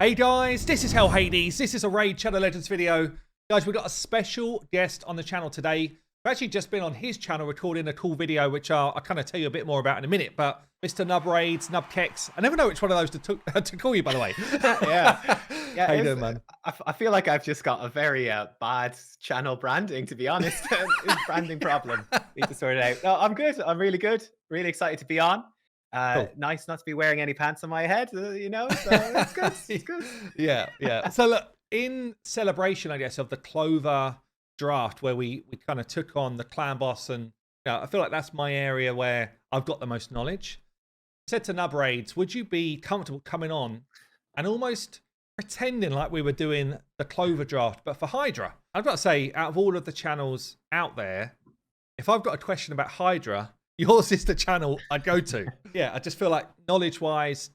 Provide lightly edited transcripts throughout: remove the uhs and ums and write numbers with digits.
Hey guys, this is Hell Hades. This is a Raid Shadow Legends video. Guys, we've got a special guest on the channel today. I've actually just been on his channel recording a cool video, which I'll kind of tell you a bit more about in a minute. But Mr. Nub Raids, Nub Kex, I never know which one of those to call you, by the way. Yeah. How you doing, man? I feel like I've just got a very bad channel branding, to be honest. It's a branding problem. Need to sort it out. No, I'm good. I'm really good. Really excited to be on. Cool. Nice not to be wearing any pants on my head, so it's good. It's good. Yeah. So look, in celebration, I guess, of the Clover draft, where we kind of took on the clan boss, and I feel like that's my area where I've got the most knowledge. I said to Nub Raids, would you be comfortable coming on and almost pretending like we were doing the Clover draft, but for Hydra? I've got to say, out of all of the channels out there, if I've got a question about Hydra, yours is the channel I'd go to. Yeah, I just feel like knowledge-wise,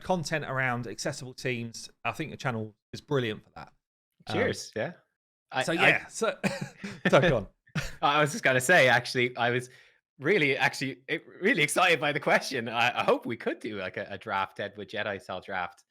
content around accessible teams, I think the channel is brilliant for that. Cheers. Yeah. So go on. I was just gonna say, actually, I was really excited by the question. I hope we could do like a draft, Deadwood Jedi style draft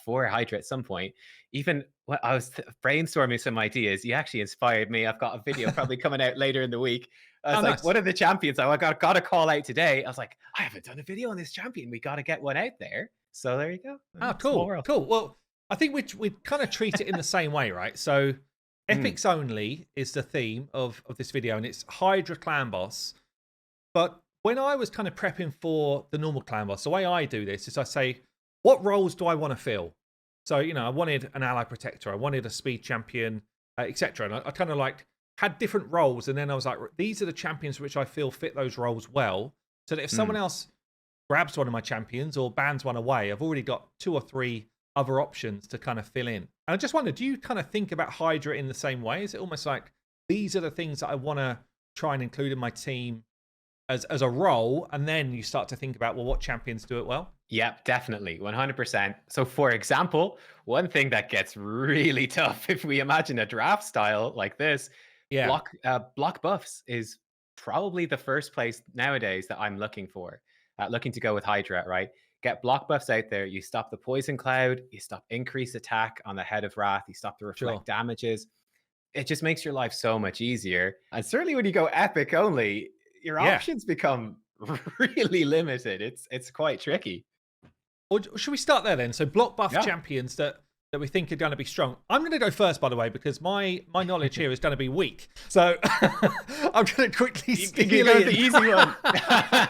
for Hydra at some point. Even when I was brainstorming some ideas, you actually inspired me. I've got a video probably coming out later in the week. I was like, nice. what are the champions? I got to call out today. I was like, I haven't done a video on this champion. We got to get one out there. So there you go. Oh, cool. Well, I think we kind of treat it in the same way, right? So EPICS only is the theme of this video, and it's Hydra Clan Boss. But when I was kind of prepping for the normal Clan Boss, the way I do this is I say, what roles do I want to fill? So, I wanted an ally protector, I wanted a speed champion, etc. And I kind of had different roles, and then I was like, these are the champions which I feel fit those roles well, so that if someone else grabs one of my champions or bans one away, I've already got 2 or 3 other options to kind of fill in. And I just wonder, do you kind of think about Hydra in the same way? Is it almost like these are the things that I want to try and include in my team as a role, and then you start to think about, well, what champions do it well? Yep, definitely, 100%. So, for example, one thing that gets really tough if we imagine a draft style like this, Yeah. block buffs is probably the first place nowadays that I'm looking for, looking to go with Hydra, right? Get block buffs out there. You stop the poison cloud, you stop increased attack on the head of Wrath, you stop the reflect damages. It just makes your life so much easier. And certainly when you go epic only, your options become really limited. It's quite tricky. Or should we start there then? So block buff champions that we think are going to be strong. I'm going to go first, by the way, because my knowledge here is going to be weak. So I'm going to quickly stick you go the easy one.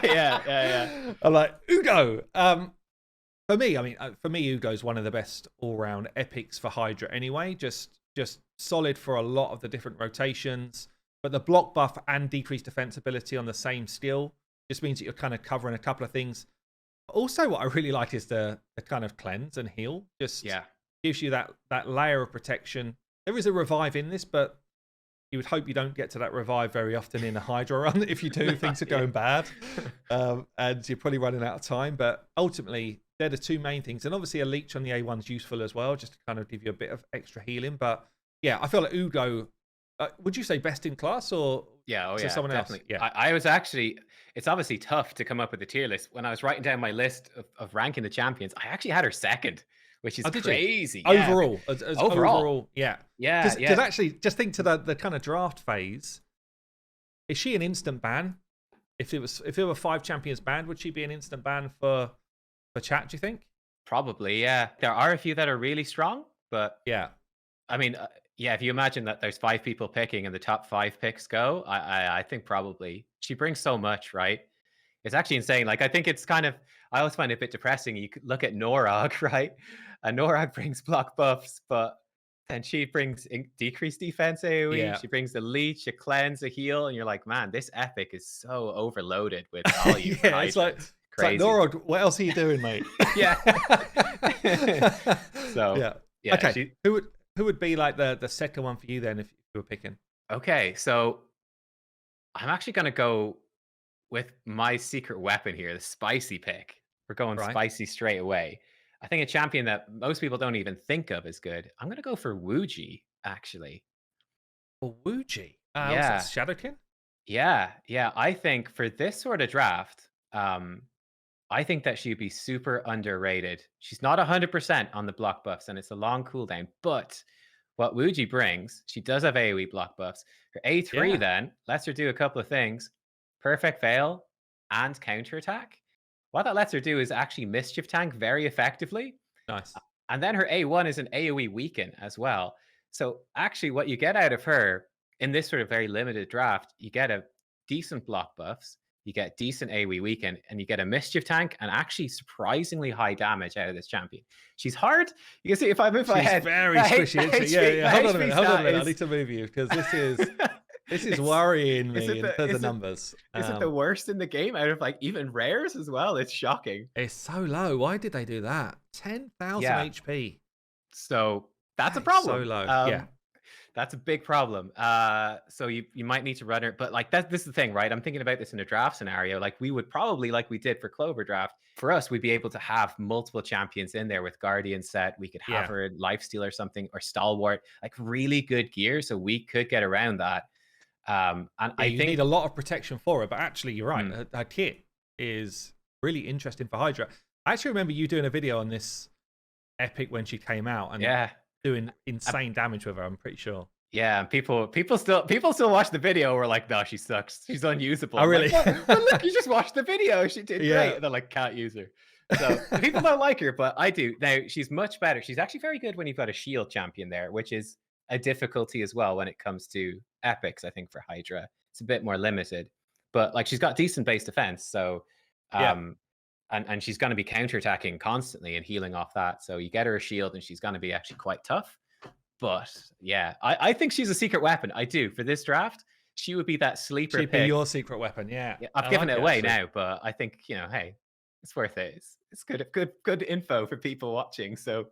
Yeah. I'm like, Ugo. For me, Ugo is one of the best all-round epics for Hydra anyway. Just solid for a lot of the different rotations. But the block buff and decreased defensibility on the same skill just means that you're kind of covering a couple of things. Also, what I really like is the kind of cleanse and heal. Gives you that layer of protection. There is a revive in this, but you would hope you don't get to that revive very often in a Hydra run. If you do, things are going bad. And you're probably running out of time. But ultimately, they're the 2 main things. And obviously, a leech on the A1 is useful as well, just to kind of give you a bit of extra healing. But yeah, I feel like Ugo, would you say best in class or someone definitely. else? Yeah. I was actually, it's obviously tough to come up with a tier list. When I was writing down my list of ranking the champions, I actually had her second, which is crazy. Overall, overall, yeah. Because actually, just think to the kind of draft phase. Is she an instant ban? If it were 5 champions banned, would she be an instant ban for chat, do you think? Probably, yeah. There are a few that are really strong, but yeah. I mean, if you imagine that there's 5 people picking and the top 5 picks go, I think probably she brings so much, right? It's actually insane. Like, I think it's kind of, I always find it a bit depressing. You could look at Norog, right? And Norog brings block buffs, but then she brings decreased defense AoE. Yeah. She brings a leech, a cleanse, a heal, and you're like, man, this epic is so overloaded with volume. It's like Norog, what else are you doing, mate? Yeah. So yeah. Okay. Who would be like the second one for you then if you were picking? Okay, so I'm actually gonna go with my secret weapon here, the spicy pick. We're going spicy straight away. I think a champion that most people don't even think of as good. I'm gonna go for Wuji, actually. For Wuji? Yeah. Shadowkin? Yeah. I think for this sort of draft, I think that she'd be super underrated. She's not 100% on the block buffs, and it's a long cooldown. But what Wuji brings, she does have AoE block buffs. Her A3 Yeah, then lets her do a couple of things: perfect veil and counterattack. What that lets her do is actually mischief tank very effectively. nice. And then her A1 is an AoE weaken as well. So actually, what you get out of her in this sort of very limited draft, you get a decent block buffs, you get decent AoE weaken, and you get a mischief tank and actually surprisingly high damage out of this champion. She's hard. You can see if I move my She's head, very squishy, isn't she? Yeah, yeah. Hold on a minute. Hold on a minute. I need to move you because this is worrying me in terms of numbers. Is it the worst in the game out of like even rares as well? It's shocking. It's so low. Why did they do that? 10,000 Yeah. HP. So that's a That is so problem. low. Yeah. That's a big problem. So you might need to run it, but like this is the thing, right? I'm thinking about this in a draft scenario. Like we would probably, like we did for Clover Draft, for us, we'd be able to have multiple champions in there with Guardian set. We could have Yeah. her in Lifesteal or something, or Stalwart, like really good gear, so we could get around that. And Yeah, I you think need a lot of protection for it, but actually, you're right. Mm. Her kit is really interesting for Hydra. I actually remember you doing a video on this epic when she came out and yeah, doing insane damage with her. I'm pretty sure. yeah, and people still watch the video. We're like, no, she sucks. She's unusable. Oh, I'm really? like, well, look, you just watched the video. She did Yeah. great. And they're like, can't use her. So people don't like her, but I do. Now she's much better. She's actually very good when you've got a shield champion there, which is a difficulty as well when it comes to epics. I think for Hydra, it's a bit more limited, but like she's got decent base defense. So, Yeah. and she's going to be counterattacking constantly and healing off that. So you get her a shield, and she's going to be actually quite tough. But yeah, I think she's a secret weapon. I do. For this draft, she would be that sleeper She'd be pick. your secret weapon. Yeah. Yeah, I've I given like it away actually. now, but I think, hey, it's worth it. It's good info for people watching. So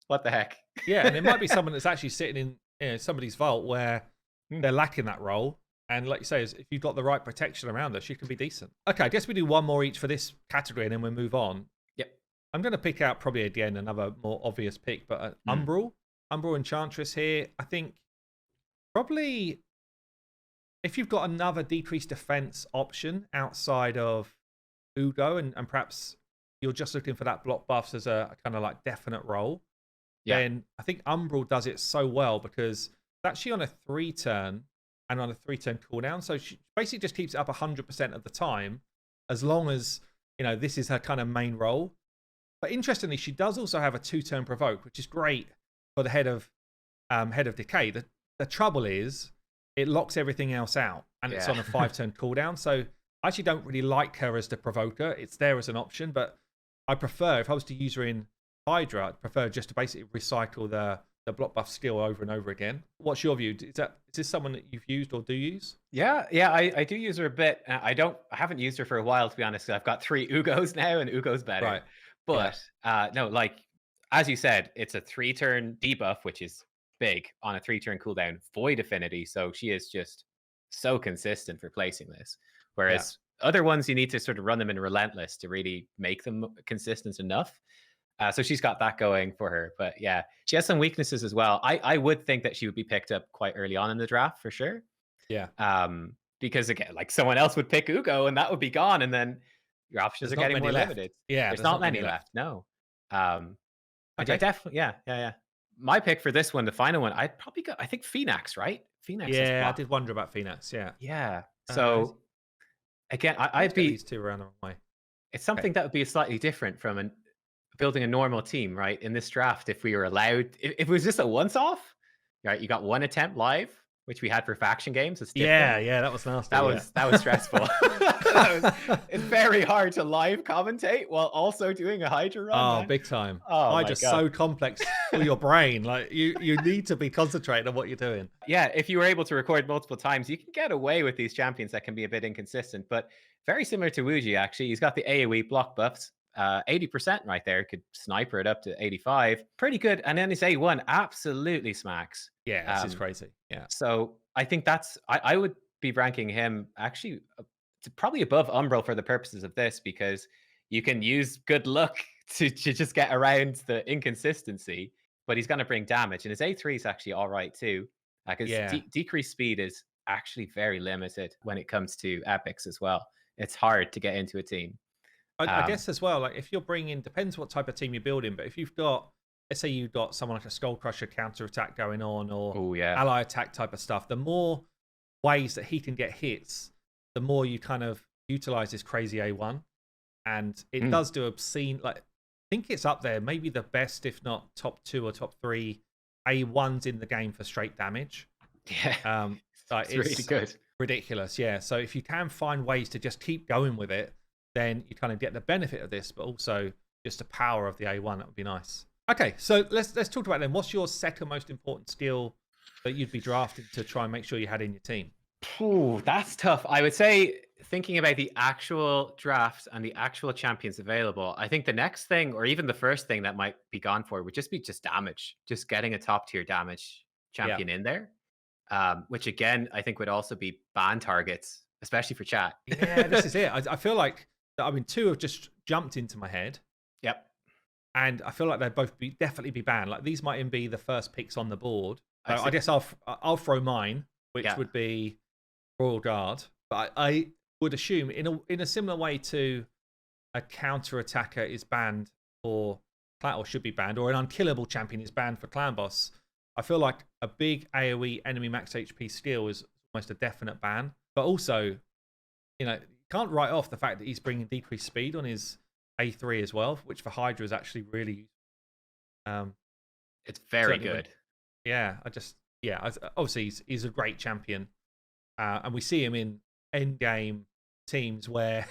what the heck? Yeah, and it might be someone that's actually sitting in somebody's vault where they're lacking that role. And like you say, if you've got the right protection around her, she can be decent. Okay, I guess we do one more each for this category and then we'll move on. Yep. I'm going to pick out probably again another more obvious pick, but Umbral Enchantress here. I think probably if you've got another decreased defense option outside of Ugo and perhaps you're just looking for that block buffs as a kind of like definite role, then I think Umbral does it so well because it's actually on a 3-turn and on a 3-turn cooldown. So she basically just keeps it up 100% of the time as long as, this is her kind of main role. But interestingly, she does also have a 2-turn provoke, which is great for the head of decay. The trouble is it locks everything else out and it's on a 5-turn cooldown. So I actually don't really like her as the provoker. It's there as an option, but I prefer, if I was to use her in Hydra, I'd prefer just to basically recycle the block buff skill over and over again. What's your view? Is this someone that you've used or do use? Yeah, I do use her a bit. I haven't used her for a while, to be honest. I've got 3 Ugos now, and Ugo's better. Right. But no, like as you said, it's a 3-turn debuff, which is big on a 3-turn cooldown. Void affinity, so she is just so consistent for placing this. Whereas other ones, you need to sort of run them in relentless to really make them consistent enough. So she's got that going for her. But yeah, she has some weaknesses as well. I would think that she would be picked up quite early on in the draft for sure. Yeah. Because again, like someone else would pick Ugo and that would be gone, and then your options are getting more limited. Yeah, there's not many left. No. I definitely, yeah. My pick for this one, the final one, I'd probably go. I think Phoenix, right? Phoenix. Yeah, I did wonder about Phoenix. Yeah. Yeah. So again, I'd be these two around the wrong way. It's something that would be slightly different from building a normal team, right? In this draft, if we were allowed, if it was just a once-off, right? You got one attempt live, which we had for faction games. Yeah, that was nasty. That was stressful. It's very hard to live commentate while also doing a Hydra run. Oh, man. Big time. Oh, Hydra's so complex for your brain. Like you need to be concentrating on what you're doing. Yeah, if you were able to record multiple times, you can get away with these champions that can be a bit inconsistent, but very similar to Wuji, actually. He's got the AoE block buffs. 80% right there, could sniper it up to 85, pretty good. And then his A1 absolutely smacks. Yeah, this is crazy. Yeah, so I think I would be ranking him actually probably above Umbral for the purposes of this, because you can use good luck to just get around the inconsistency, but he's going to bring damage, and his A3 is actually all right too, because decreased speed is actually very limited when it comes to epics as well. It's hard to get into a team. I guess as well, like if you're bringing, depends what type of team you're building, but if you've got, let's say you've got someone like a Skull Crusher counter attack going on, or Oh yeah. ally attack type of stuff, the more ways that he can get hits, the more you kind of utilize this crazy A1. And it does do obscene, like, I think it's up there, maybe the best, if not top 2 or top 3 A1s in the game for straight damage. Yeah. Like, it's really good. Ridiculous, yeah. So if you can find ways to just keep going with it, then you kind of get the benefit of this, but also just the power of the A1. That would be nice. Okay, so let's talk about then. What's your second most important skill that you'd be drafting to try and make sure you had in your team? Ooh, that's tough. I would say, thinking about the actual draft and the actual champions available, I think the next thing, or even the first thing that might be gone for, would just be just damage. Just getting a top tier damage champion in there. Which again, I think would also be ban targets, especially for chat. Yeah, this is it. I feel like, I mean, 2 have just jumped into my head. Yep. And I feel like they'd both definitely be banned. Like, these might even be the first picks on the board. I guess I'll throw mine, which would be Royal Guard. But I would assume in a similar way to a counter attacker is banned or should be banned, or an unkillable champion is banned for Clan Boss. I feel like a big AoE enemy max HP skill is almost a definite ban. But also, you can't write off the fact that he's bringing decreased speed on his A3 as well, which for Hydra is actually really it's very good. Obviously he's a great champion, and we see him in end game teams where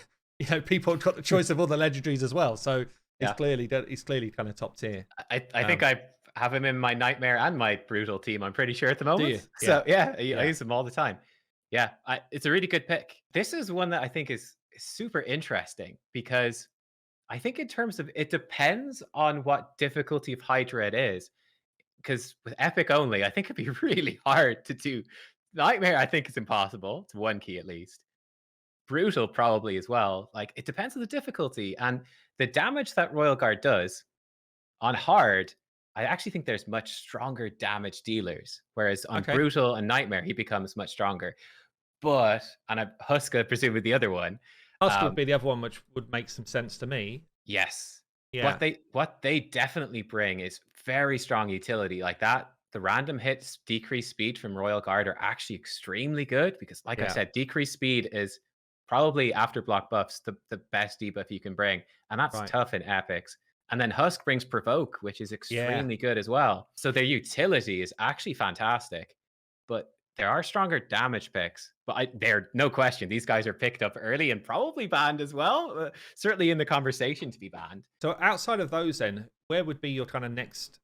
people have got the choice of all the legendaries as well. So he's clearly kind of top tier. I think I have him in my Nightmare and my Brutal team, I'm pretty sure, at the moment. Do you? So I use him all the time. Yeah, it's a really good pick. This is one that I think is super interesting, because I think in terms of, it depends on what difficulty of Hydra it is. Because with Epic only, I think it'd be really hard to do. Nightmare, I think, is impossible. It's 1 key at least. Brutal probably as well. Like, it depends on the difficulty. And the damage that Royal Guard does on hard, I actually think there's much stronger damage dealers. Whereas on Brutal and Nightmare, he becomes much stronger. But, and Huska, presumably the other one. Huska would be the other one, which would make some sense to me. Yes. Yeah. What they definitely bring is very strong utility. Like that, the random hits, decreased speed from Royal Guard are actually extremely good, because, like I said, decreased speed is probably, after block buffs, the best debuff you can bring. And that's tough in epics. And then Husk brings Provoke, which is extremely good as well. So their utility is actually fantastic. But there are stronger damage picks. But they're, no question, these guys are picked up early and probably banned as well. Certainly in the conversation to be banned. So outside of those then, where would be your kind of next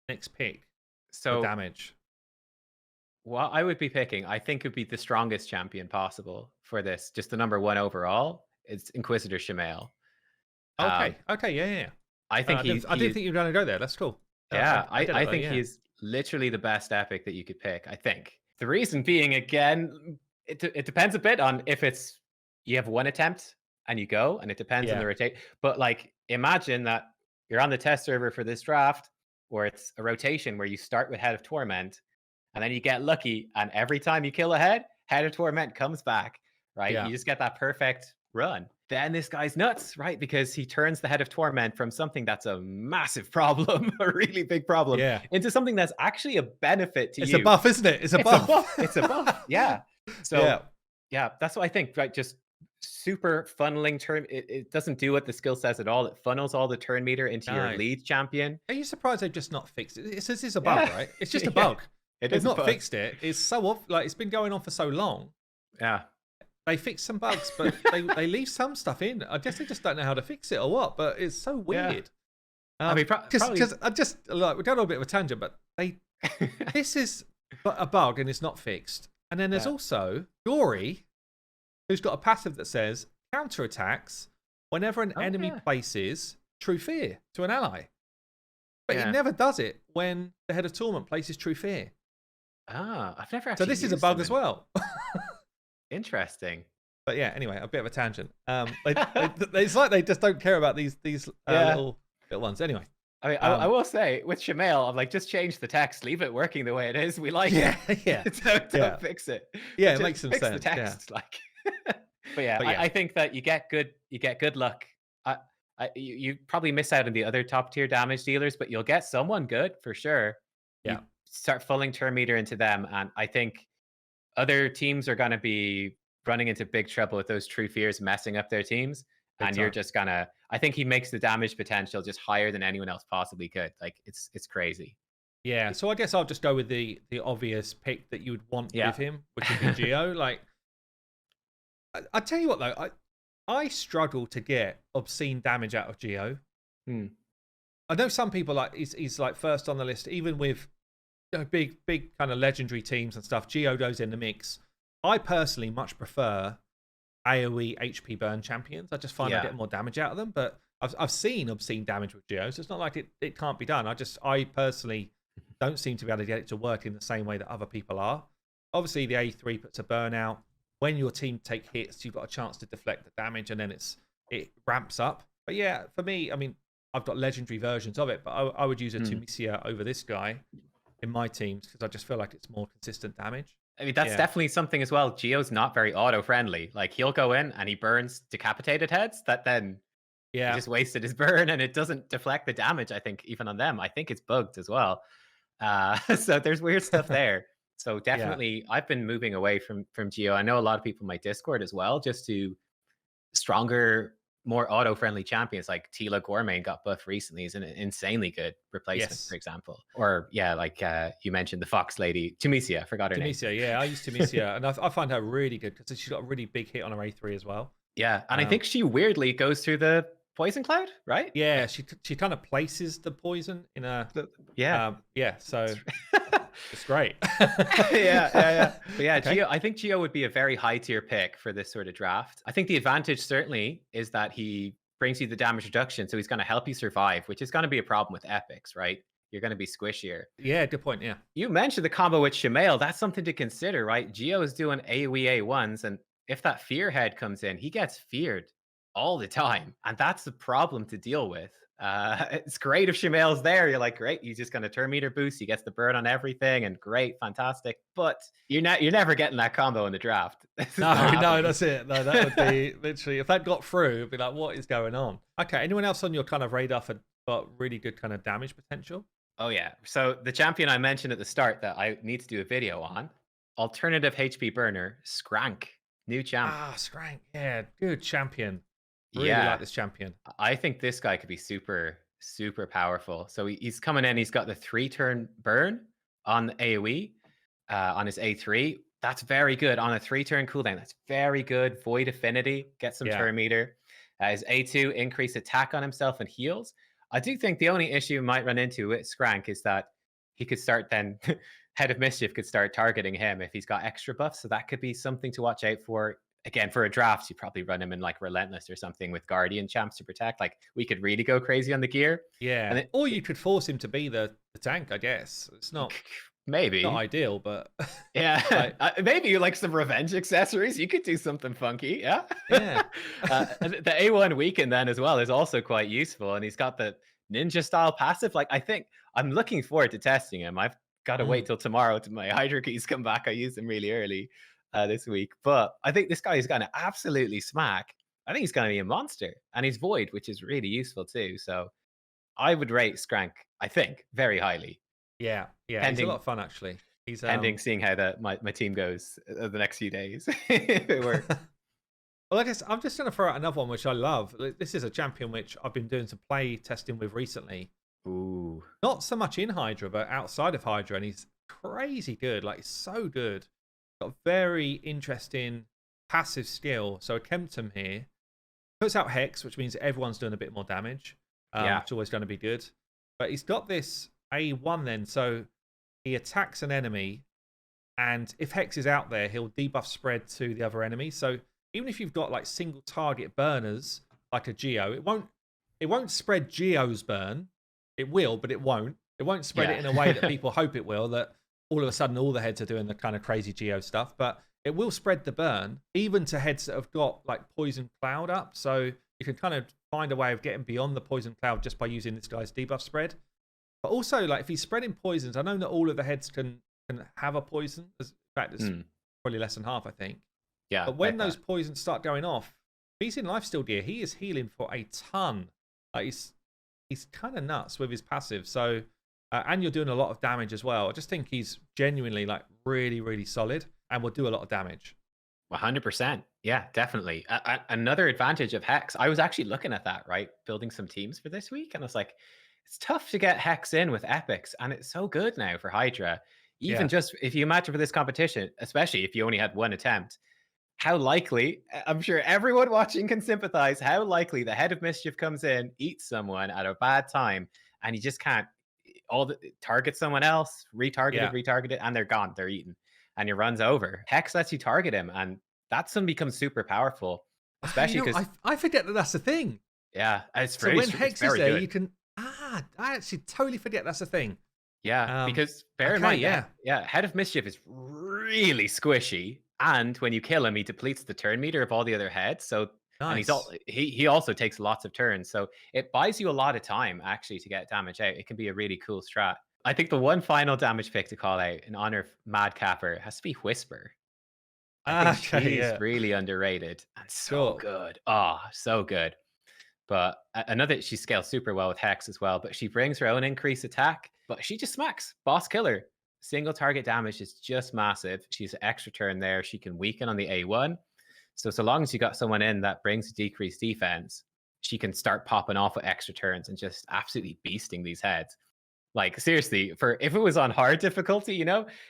pick for damage? What I would be picking, I think, would be the strongest champion possible for this. Just the number 1 overall. It's Inquisitor Shamael. Okay, yeah. I think I didn't think you were going to go there. That's cool. Yeah, I think he's literally the best epic that you could pick, I think. The reason being, again, it depends a bit on if it's, you have 1 attempt and you go, and it depends on the rotate. But like, imagine that you're on the test server for this draft, or it's a rotation where you start with Head of Torment, and then you get lucky, and every time you kill a Head of Torment comes back, right? You just get that perfect run. Then this guy's nuts, right? Because he turns the Head of Torment from something that's a massive problem, a really big problem, into something that's actually a benefit to you. It's a buff, isn't it? It's a buff. It's a buff. Yeah. So yeah, that's what I think, right? Just super funneling turn. It doesn't do what the skill says at all. It funnels all the turn meter into your lead champion. Are you surprised they've just not fixed it? It says it's a bug, right? It's just a bug. They've not fixed it. It's so off. Like, it's been going on for so long. Yeah. They fix some bugs, but they leave some stuff in. I guess they just don't know how to fix it or what. But it's so weird. I mean, because I just, like, we're going on a bit of a tangent, but this is a bug and it's not fixed. And then there's also Gory, who's got a passive that says counterattacks whenever an enemy places True Fear to an ally. But it never does it when the Head of Torment places True Fear. I've never actually. So this is a bug as well. Interesting. But yeah, anyway, a bit of a tangent. It's like they just don't care about these little ones. Anyway. I mean, I will say, with Shamael, I'm like, just change the text, leave it working the way it is. We like it. Don't fix it. Yeah, it makes some fix sense. The text, like. But yeah, I think that you get good luck I, you probably miss out on the other top tier damage dealers, but you'll get someone good for sure. You Yeah, start fulling turn meter into them, and I think other teams are going to be running into big trouble with those true fears messing up their teams. big And you're time. just gonna, I think he makes the damage potential just higher than anyone else possibly could. Like it's crazy. Yeah, so I guess I'll just go with the obvious pick that you would want Yeah. with him, which would be Geo. Like, I tell you what though, I struggle to get obscene damage out of Geo. Hmm. I know some people like he's like first on the list, even with big kind of legendary teams and stuff. Geo goes in the mix. I personally much prefer AoE HP burn champions. I just find I Yeah. get more damage out of them, but I've seen obscene damage with Geo, so it's not like it can't be done. I personally don't seem to be able to get it to work in the same way that other people are. Obviously, the A3 puts a burnout. When your team take hits, you've got a chance to deflect the damage, and then it ramps up. But yeah, for me, I mean, I've got legendary versions of it, but I would use a Tunisia over this guy in my teams because I just feel like it's more consistent damage. I mean, that's definitely something as well. Geo's not very auto friendly. Like he'll go in and he burns decapitated heads that then he just wasted his burn and it doesn't deflect the damage. I think even on them, I think it's bugged as well. So there's weird stuff there. So definitely, I've been moving away from Geo. I know a lot of people in my Discord as well, just to stronger, more auto-friendly champions like Tila Gourmet got buffed recently. He's an insanely good replacement, for example. Or yeah, like you mentioned the Fox lady, Tunisia. I forgot her name. Tunisia, yeah, I use Tunisia, and I find her really good because she's got a really big hit on her A3 as well. Yeah, and I think she weirdly goes through the poison cloud, right? Yeah, she kind of places the poison in a yeah. So it's great. yeah. But yeah, Okay. Geo, I think Geo would be a very high tier pick for this sort of draft. I think the advantage certainly is that he brings you the damage reduction, so he's going to help you survive, which is going to be a problem with epics, right? You're going to be squishier. Yeah, good point. Yeah. You mentioned the combo with Shamail. That's something to consider, right? Geo is doing AoE A1s, and if that fear head comes in, he gets feared all the time. And that's the problem to deal with. It's great if Shamail's there. You're like, great, he's just going to turn meter boost. He gets the burn on everything, and great, fantastic. But you're never getting that combo in the draft. No, that's it. No, that would be literally, if that got through, it'd be like, what is going on? Okay, anyone else on your kind of radar for got really good kind of damage potential? Oh yeah. So the champion I mentioned at the start that I need to do a video on, alternative HP burner, Skrank, new champ. Skrank. Yeah, good champion. Really Yeah. like this champion. I think this guy could be super, super powerful. So he's coming in. He's got the 3-turn burn on AoE on his A3. That's very good on a 3-turn cooldown. That's very good. Void affinity, get some turn meter. His A2 increase attack on himself and heals. I do think the only issue you might run into with Skrank is that he could start then Head of Mischief could start targeting him if he's got extra buffs. So that could be something to watch out for. Again, for a draft, you probably run him in like Relentless or something with Guardian champs to protect. Like we could really go crazy on the gear. Yeah. And or you could force him to be the tank, I guess. It's not maybe not ideal, but yeah, maybe like some revenge accessories. You could do something funky. Yeah. The A1 weaken then as well is also quite useful. And he's got the ninja style passive. Like I think I'm looking forward to testing him. I've got to wait till tomorrow till my Hydra keys come back. I used them really early this week, but I think this guy is going to absolutely smack. I think he's going to be a monster, and he's void, which is really useful too. So I would rate Skrank, I think, very highly. Yeah, he's a lot of fun actually. He's pending seeing how my team goes the next few days. If it works. Well, I guess I'm just going to throw out another one which I love. This is a champion which I've been doing some play testing with recently. Ooh. Not so much in Hydra, but outside of Hydra, and he's crazy good. Like, he's so good. Got very interesting passive skill. So Kempton here puts out Hex, which means everyone's doing a bit more damage. Which is always going to be good. But he's got this A1 then, so he attacks an enemy, and if Hex is out there, he'll debuff spread to the other enemy. So even if you've got like single target burners, like a Geo, it won't spread Geo's burn. It will, but it won't. It won't spread it in a way that people hope it will, that all of a sudden all the heads are doing the kind of crazy Geo stuff. But it will spread the burn, even to heads that have got like Poison Cloud up. So you can kind of find a way of getting beyond the Poison Cloud just by using this guy's debuff spread. But also, like if he's spreading poisons, I know not all of the heads can have a poison. In fact, it's probably less than half, I think. Yeah. But when those poisons start going off, he's in lifesteal gear, he is healing for a ton. Like he's kind of nuts with his passive. So and you're doing a lot of damage as well. I just think he's genuinely like really, really solid and will do a lot of damage. 100%. Yeah, definitely. Another advantage of Hex, I was actually looking at that, right? Building some teams for this week. And I was like, it's tough to get Hex in with EPICS. And it's so good now for Hydra. Even just if you imagine for this competition, especially if you only had one attempt, how likely, I'm sure everyone watching can sympathize, how likely the head of mischief comes in, eats someone at a bad time, and he just can't target someone else, retarget it, and they're gone. They're eaten. And your run's over. Hex lets you target him, and that's when it becomes super powerful. Especially because I forget that that's the thing. Yeah, it's so very, when Hex is there, good. you can I actually totally forget that's the thing. Yeah, because bear in mind, Head of Mischief is really squishy, and when you kill him, he depletes the turn meter of all the other heads. So nice. And he also takes lots of turns, so it buys you a lot of time actually to get damage out. It can be a really cool strat. I think the one final damage pick to call out in honor of Madcapper has to be Whisper. I think she's really underrated and so good. Oh, so good. But she scales super well with Hex as well. But she brings her own increased attack, but she just smacks. Boss killer. Single target damage is just massive. She's an extra turn there. She can weaken on the A1. So long as you got someone in that brings decreased defense, she can start popping off with extra turns and just absolutely beasting these heads. Like seriously, if it was on hard difficulty,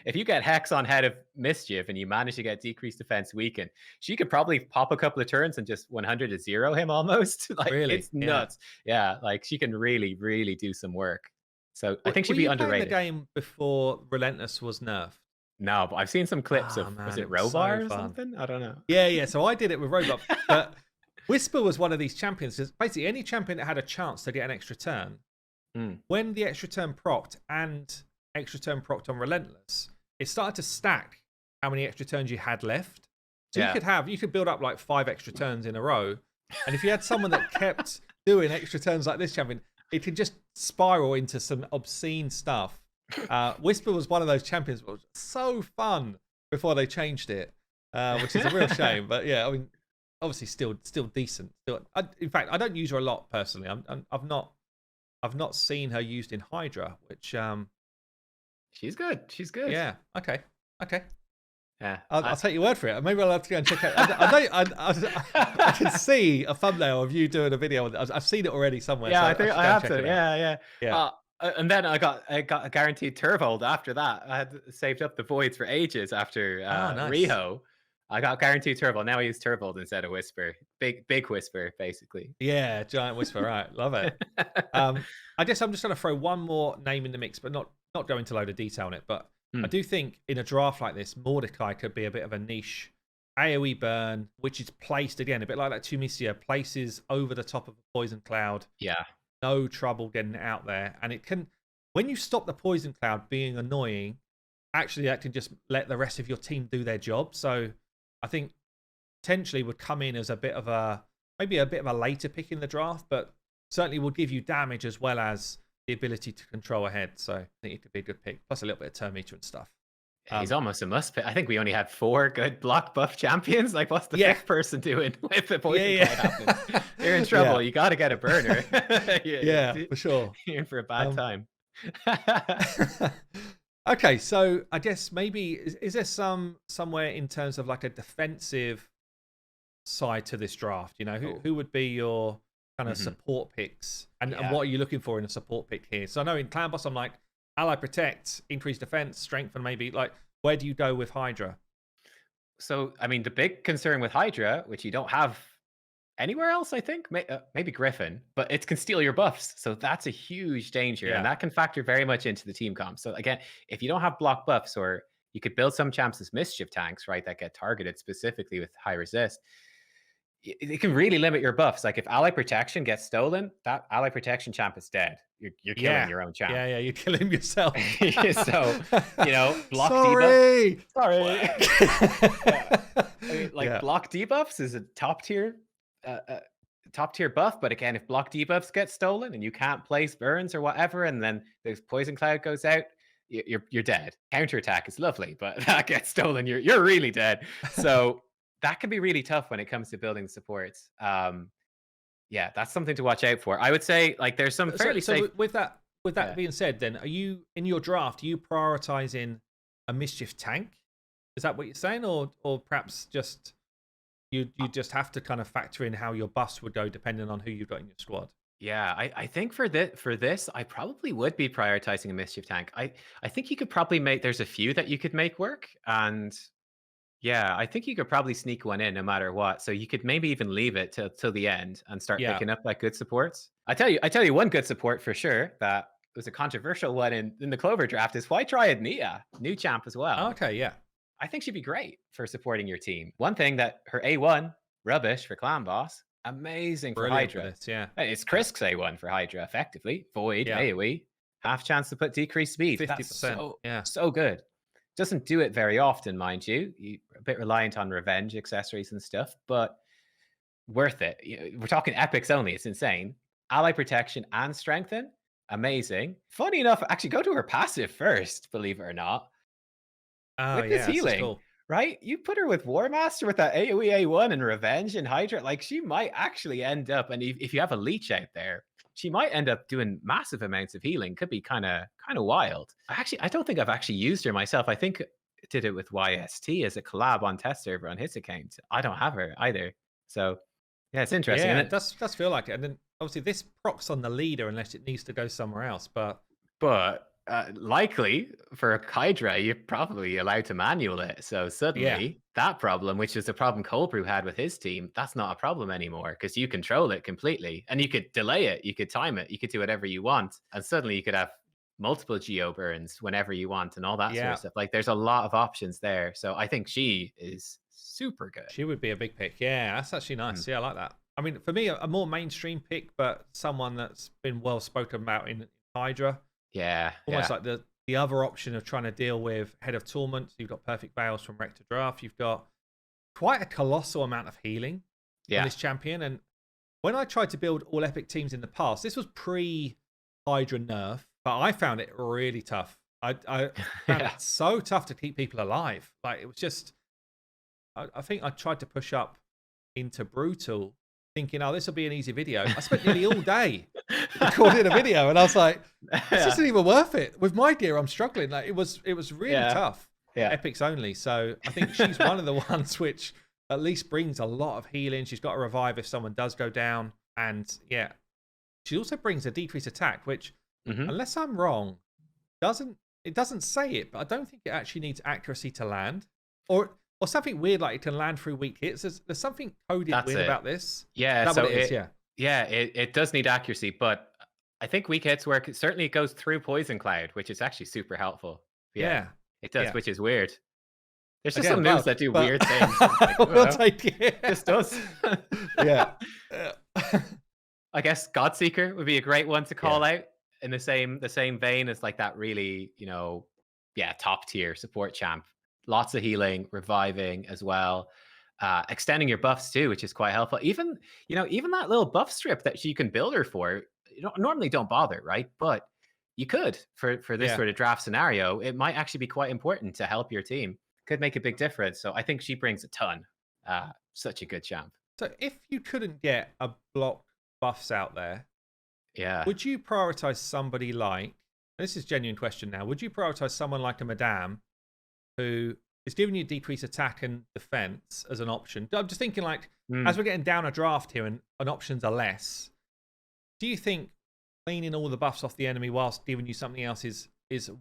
if you get Hex on Head of Mischief and you manage to get decreased defense weaken, she could probably pop a couple of turns and just 100 to 0 him almost. Like really? It's nuts. Yeah, like she can really, really do some work. So I think she'd be underrated. Were you playing the game before Relentless was nerfed? No, but I've seen some clips of was it Robar or something? I don't know. Yeah. So I did it with Robar. But Whisper was one of these champions. Basically, any champion that had a chance to get an extra turn. When the extra turn procced and extra turn procced on Relentless, it started to stack how many extra turns you had left. So you could build up like 5 extra turns in a row. And if you had someone that kept doing extra turns like this champion, it could just spiral into some obscene stuff. Whisper was one of those champions that was so fun before they changed it, which is a real shame. But yeah, I mean, obviously still decent. In fact, I don't use her a lot personally. I've not seen her used in Hydra, which she's good. She's good. Yeah. Okay. Yeah. I'll take your word for it. Maybe I'll have to go and check out. I can see a thumbnail of you doing a video. I've seen it already somewhere. Yeah, so I think I have to. Yeah. And then I got a guaranteed Turvold after that. I had saved up the voids for ages after nice. Riho. I got guaranteed Turvold. Now I use Turvold instead of Whisper. Big Whisper, basically. Yeah, giant Whisper. Right, love it. I guess I'm just going to throw one more name in the mix, but not go into a load of detail on it. But I do think in a draft like this, Mordecai could be a bit of a niche AoE burn, which is placed again a bit like that Tumisia, places over the top of a poison cloud. Yeah, no trouble getting it out there, and it can. When you stop the poison cloud being annoying, actually that can just let the rest of your team do their job. So I think potentially would come in as maybe a bit of a later pick in the draft, but certainly will give you damage as well as the ability to control ahead. So I think it could be a good pick, plus a little bit of turn meter and stuff. He's almost a must pick. I think we only had 4 good block buff champions. Like, what's the 5th person doing if the poison cloud happens? You're in trouble. You got to get a burner. For sure. You're in for a bad time. Okay, so I guess maybe is there somewhere in terms of like a defensive side to this draft? Who would be your kind of support picks, and what are you looking for in a support pick here? So I know in Clan Boss I'm like ally protect, increase defense, strength, and maybe like where do you go with Hydra? So I mean the big concern with Hydra, which you don't have anywhere else, I think, maybe Griffin, but it can steal your buffs. So that's a huge danger. And that can factor very much into the team comp. So again, if you don't have block buffs, or you could build some champs as mischief tanks, right, that get targeted specifically with high resist, it can really limit your buffs. Like if ally protection gets stolen, that ally protection champ is dead. You're killing your own champ. Yeah, you kill him yourself. So, block Sorry. debuffs. Block debuffs is a top tier buff, but again, if block debuffs get stolen and you can't place burns or whatever, and then the poison cloud goes out, you're dead. Counterattack is lovely, but that gets stolen, you're really dead. So that can be really tough when it comes to building supports. Yeah, that's something to watch out for. I would say like there's some So, fairly so safe. with that Yeah. being said, then are you in your draft? Are you prioritizing a mischief tank? Is that what you're saying, or perhaps just you just have to kind of factor in how your buffs would go depending on who you've got in your squad? Yeah, I think for this, I probably would be prioritizing a mischief tank. I think you could probably make there's a few that you could make work, and yeah, I think you could probably sneak one in no matter what. So you could maybe even leave it till the end and start Yeah. picking up like good supports. I tell you one good support for sure that was a controversial one in the Clover draft is why try Nia, new champ as well. Okay. Yeah. I think she'd be great for supporting your team. One thing that her A1, rubbish for Clan Boss, amazing for Brilliant for Hydra. this. Yeah. It's Yeah. Krisk's A1 for Hydra, effectively. Void, Yeah. AoE, half chance to put decreased speed. That's 50%. Yeah. so good. Doesn't do it very often, mind you. You're a bit reliant on revenge accessories and stuff, but worth it. We're talking epics only. It's insane. Ally protection and strengthen, amazing. Funny enough, actually go to her passive first, believe it or not. Oh With this yeah. This is healing, cool. right? You put her with War Master with that AoE A1 and Revenge and Hydra, like she might actually end up, and if you have a leech out there, she might end up doing massive amounts of healing. Could be kind of wild. I don't think I've actually used her myself. I think I did it with YST as a collab on test server on his account. I don't have her either. So yeah, it's interesting. Yeah. And It does feel like it. And then obviously this procs on the leader unless it needs to go somewhere else. But likely for Hydra, you're probably allowed to manual it. So Yeah. suddenly that problem, which is the problem Cold Brew had with his team, that's not a problem anymore because you control it completely and you could delay it, you could time it, you could do whatever you want. And suddenly you could have multiple geo burns whenever you want and all that sort Yeah. of stuff. Like there's a lot of options there. So I think she is super good. She would be a big pick. Yeah. That's actually nice. Yeah. I like that. I mean, for me, a more mainstream pick, but someone that's been well spoken about in Hydra. Yeah. Almost like the other option of trying to deal with Head of Torment. So you've got Perfect Bales from Rector Draft. You've got quite a colossal amount of healing on this champion. And when I tried to build all epic teams in the past, this was pre-Hydra nerf, but I found it really tough. I found it so tough to keep people alive. Like it was just, I think I tried to push up into Brutal thinking, oh, this will be an easy video. I spent nearly all day recording a video and I was like, this isn't even worth it. With my gear, I'm struggling. Like it was really tough. Yeah. Epics only. So I think she's one of the ones which at least brings a lot of healing. She's got a revive if someone does go down. And yeah, she also brings a decreased attack, which unless I'm wrong, it doesn't say it, but I don't think it actually needs accuracy to land. Or something weird like it can land through weak hits. There's something coded weird about this. Yeah, Is that what it is? Yeah. Yeah, it does need accuracy, but I think weak hits work. Certainly, it goes through Poison Cloud, which is actually super helpful. Yeah. It does, which is weird. There's just Again, some moves that do weird things. Like, we'll take it. This does. Yeah. I guess Godseeker would be a great one to call out in the same vein as like that really, top tier support champ. Lots of healing, reviving as well. Extending your buffs too, which is quite helpful. Even that little buff strip that you can build her for, normally don't bother, right? But you could for this sort of draft scenario. It might actually be quite important to help your team. Could make a big difference. So I think she brings a ton. Such a good champ. So if you couldn't get a block buffs out there, would you prioritize somebody like, this is a genuine question now, would you prioritize someone like a Madame who is giving you decreased attack and defense as an option? I'm just thinking like, as we're getting down a draft here and options are less, do you think cleaning all the buffs off the enemy whilst giving you something else is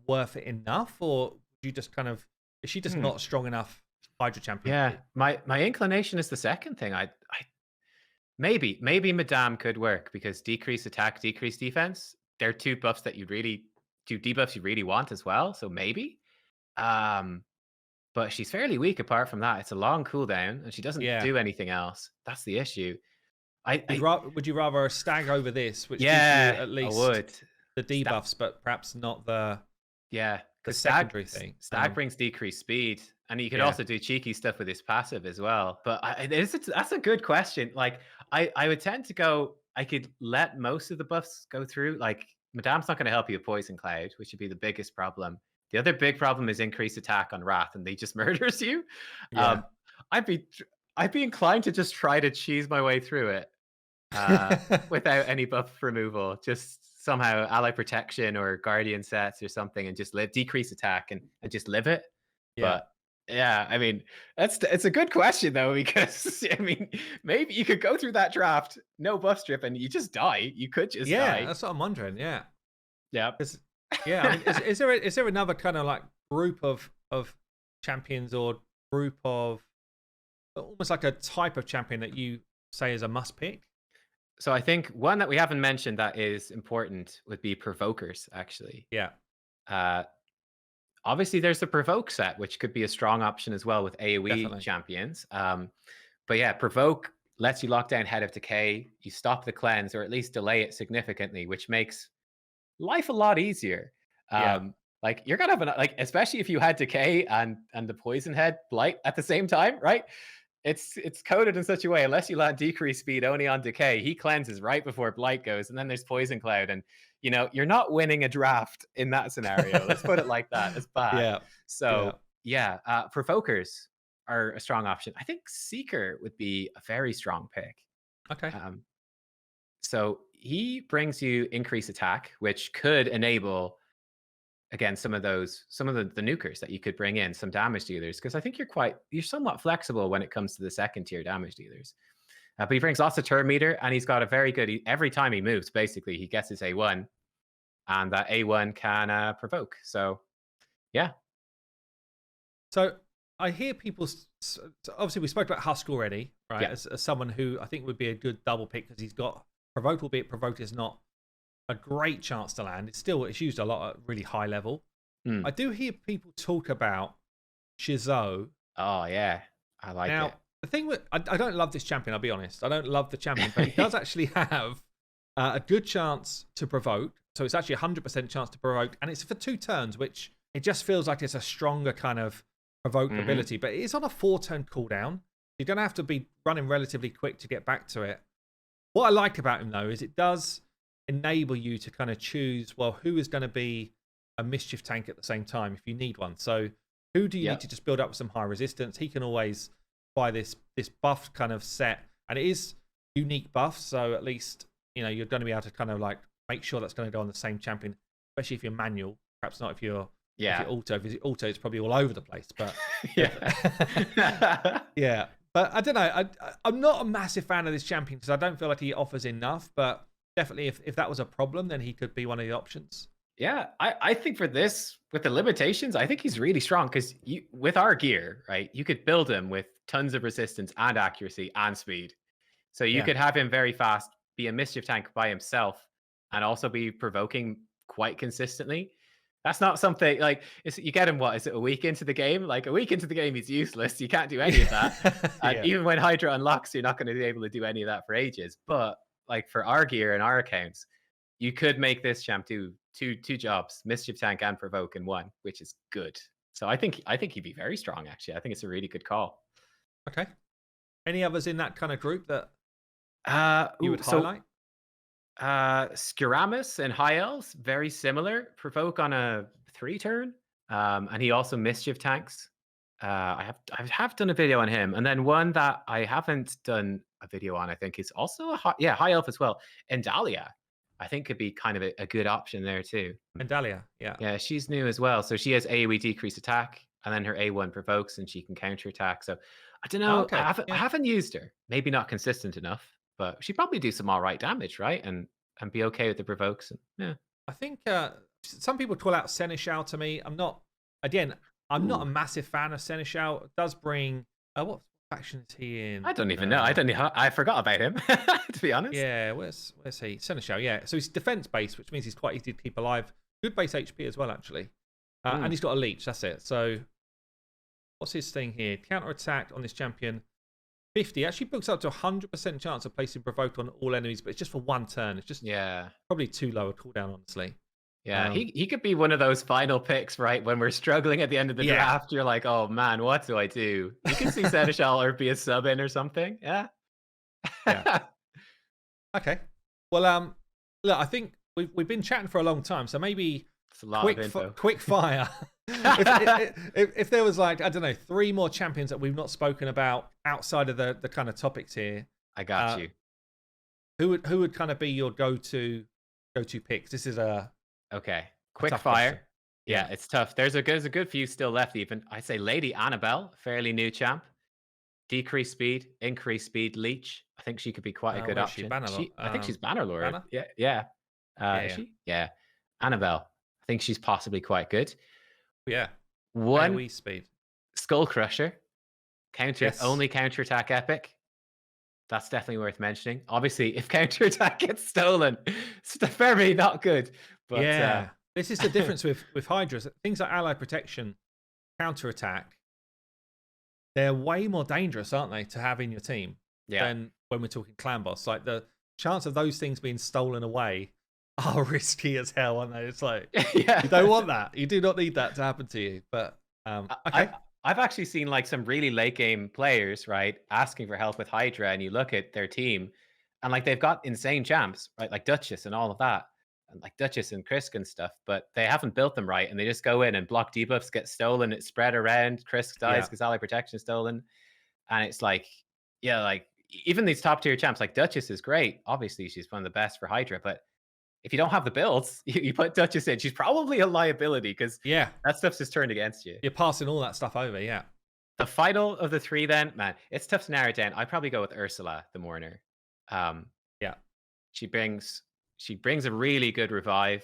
worth it enough? Or do you just kind of, is she just not strong enough Hydra champion? Yeah, my inclination is the second thing. I maybe Madame could work because decreased attack, decreased defense, they're two debuffs you really want as well. So maybe. But she's fairly weak apart from that. It's a long cooldown and she doesn't do anything else. That's the issue. Would you rather stag over this, which gives you at least the debuffs, but perhaps not the secondary thing? Stag brings decreased speed, and you could also do cheeky stuff with his passive as well. But that's a good question. Like I would tend to go, I could let most of the buffs go through. Like Madame's not going to help you with Poison Cloud, which would be the biggest problem. The other big problem is increased attack on Wrath, and they just murders you. Yeah. I'd be inclined to just try to cheese my way through it without any buff removal. Just somehow ally protection or guardian sets or something, and just live decrease attack and just live it. Yeah. But yeah, I mean, it's a good question though, because I mean, maybe you could go through that draft, no buff strip, and you just die. You could just Yeah, die. that's what I'm wondering. Yeah. Yep. 'Cause- yeah, I mean, is there another kind of like group of champions or group of almost like a type of champion that you say is a must pick? So I think one that we haven't mentioned that is important would be provokers, actually. Yeah, Uh, Obviously, there's the provoke set, which could be a strong option as well with AoE definitely. champions. But yeah, provoke lets you lock down Head of Decay. You stop the cleanse, or at least delay it significantly, which makes life a lot easier. Yeah, Like you're gonna have like, especially if you had Decay and the Poison Head Blight at the same time, right? It's coded in such a way, unless you land decrease speed only on Decay, he cleanses right before Blight goes, and then there's Poison Cloud, and you're not winning a draft in that scenario. Let's put it like that. It's bad. yeah, yeah. So yeah, provokers are a strong option. I think Seeker would be a very strong pick. Okay. Um, so he brings you increased attack, which could enable again some of the nukers that you could bring in, some damage dealers, because I think you're somewhat flexible when it comes to the second tier damage dealers. But he brings lots of turn meter, and he's got a very good. Every time he moves, basically he gets his A1, and that A1 can provoke. So yeah, So I hear people. So obviously, we spoke about Husk already, right? yeah, As someone who I think would be a good double pick because he's got provoked, albeit provoked is not a great chance to land. It's used a lot at really high level. Hmm. I do hear people talk about Shizo. Oh yeah, I like Now, it. the thing with I don't love this champion. I'll be honest. I don't love the champion, but he does actually have a good chance to provoke. So it's actually 100% chance to provoke, and it's for 2 turns, which it just feels like it's a stronger kind of provoke ability. But it is on a 4-turn cooldown. You're going to have to be running relatively quick to get back to it. What I like about him, though, is it does enable you to kind of choose, well, who is going to be a mischief tank at the same time if you need one. So who do you need to just build up with some high resistance? He can always buy this buff kind of set, and it is unique buffs, so at least you're going to be able to kind of like make sure that's going to go on the same champion, especially if you're manual. Perhaps not if you're auto. If you're auto, it's probably all over the place. But yeah, yeah. But I don't know. I'm not a massive fan of this champion because I don't feel like he offers enough. But definitely, if that was a problem, then he could be one of the options. Yeah, I think for this, with the limitations, I think he's really strong because with our gear, right, you could build him with tons of resistance and accuracy and speed. So you could have him very fast, be a mischief tank by himself, and also be provoking quite consistently. That's not something like you get him. What is it? A week into the game? Like a week into the game, he's useless. You can't do any of that. And even when Hydra unlocks, you're not going to be able to do any of that for ages. But like for our gear and our accounts, you could make this champ do two jobs, mischief tank and provoke in one, which is good. So I think he'd be very strong. Actually, I think it's a really good call. Okay. Any others in that kind of group that you would So highlight? Skiramis and High Elves, very similar. Provoke on a 3-turn. And he also mischief tanks. I have done a video on him. And then one that I haven't done a video on, I think, is also High Elf as well. And Dahlia, I think, could be kind of a good option there too. And Dahlia, yeah. Yeah, she's new as well. So she has AoE decreased attack, and then her A1 provokes, and she can counter attack. So I don't know. Okay. I haven't used her. Maybe not consistent enough, but she'd probably do some all right damage, right? And be okay with the provokes. And, yeah. I think some people call out Seneschal to me. I'm not a massive fan of Seneschal. It does bring what faction is he in? I don't even know. I forgot about him, to be honest. Yeah, where's he? Seneschal, yeah. So he's defense based, which means he's quite easy to keep alive. Good base HP as well, actually. And he's got a leech, that's it. So what's his thing here? Counter attack on this champion. 50 actually books up to 100% chance of placing provoke on all enemies, but it's just for 1 turn. It's just probably too low a cooldown, honestly. Yeah, he could be one of those final picks, right? When we're struggling at the end of the draft, you're like, oh man, what do I do? You can see Seneschal or be a sub in or something. Yeah. Okay. Well, look, I think we've been chatting for a long time, so maybe it's a lot of info. Quick fire. if there was like, I don't know, 3 more champions that we've not spoken about outside of the kind of topics here, I got you. who would kind of be your go-to picks? This is Okay. Quick tough fire. question. Yeah, it's tough. There's a good few still left even. I'd say Lady Annabelle, fairly new champ. Decrease speed, increase speed, leech. I think she could be quite a good Where's she? option. Bannerlord? I think she's Bannerlord. Banner? Yeah. Yeah, Is yeah. she? Yeah. Annabelle. I think she's possibly quite good. Yeah. One AoE speed. Skull Crusher. Yes. Only counterattack epic. That's definitely worth mentioning. Obviously, if counterattack gets stolen, it's very not good. But yeah. This is the difference with Hydras. Things like ally protection, counterattack, they're way more dangerous, aren't they, to have in your team than when we're talking clan boss. Like the chance of those things being stolen away are risky as hell, aren't they? It's like you don't want that. You do not need that to happen to you. But okay. I've actually seen like some really late game players, right, asking for help with Hydra, and you look at their team, and like they've got insane champs, right, like Duchess and all of that, and like Duchess and Krisk and stuff, but they haven't built them right, and they just go in and block debuffs, get stolen, it's spread around, Krisk dies because ally protection stolen, and it's like, yeah, like even these top tier champs, like Duchess is great. Obviously, she's one of the best for Hydra, but if you don't have the builds, you put Duchess in, she's probably a liability because that stuff's just turned against you. You're passing all that stuff over, yeah. The final of the three, then, man, it's tough to narrow it down. I'd probably go with Ursula, the Mourner. Yeah. She brings a really good revive,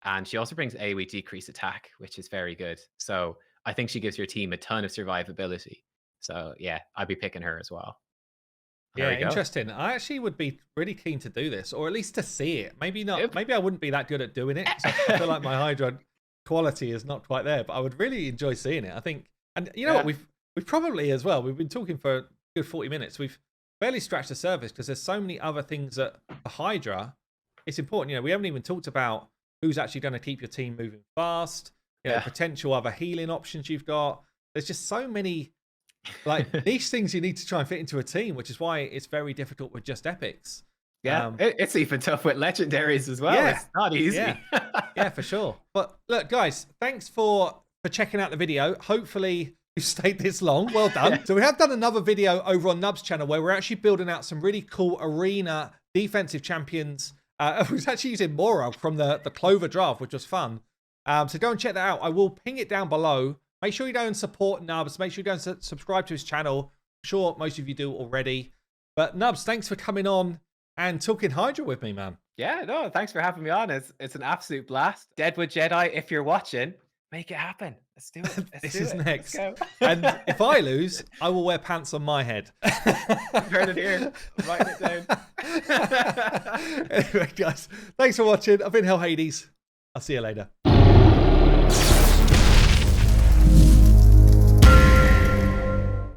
and she also brings AoE decrease attack, which is very good. So I think she gives your team a ton of survivability. So yeah, I'd be picking her as well. Yeah, interesting. I actually would be really keen to do this, or at least to see it. Maybe not. Maybe I wouldn't be that good at doing it. I feel like my Hydra quality is not quite there, but I would really enjoy seeing it. I think, and you know what, we've probably as well. We've been talking for a good 40 minutes. We've barely scratched the surface because there's so many other things that the Hydra. It's important. You know, we haven't even talked about who's actually going to keep your team moving fast. You know, potential other healing options you've got. There's just so many. Like niche things you need to try and fit into a team, which is why it's very difficult with just epics. Yeah, it's even tough with legendaries as well. It's not easy. Yeah, for sure. But look, guys, thanks for checking out the video. Hopefully you stayed this long. Well done. So we have done another video over on Nub's channel where we're actually building out some really cool arena defensive champions. I was actually using Mora from the Clover draft, which was fun. So go and check that out. I will ping it down below. Make sure you go and support Nubs. Make sure you go and subscribe to his channel. I'm sure most of you do already. But Nubs, thanks for coming on and talking Hydra with me, man. Yeah, no, thanks for having me on. It's an absolute blast. Deadwood Jedi, if you're watching, make it happen. Let's do it. This is next. And if I lose, I will wear pants on my head. Heard it here. I'm writing it down. Anyway, guys, thanks for watching. I've been Hell Hades. I'll see you later.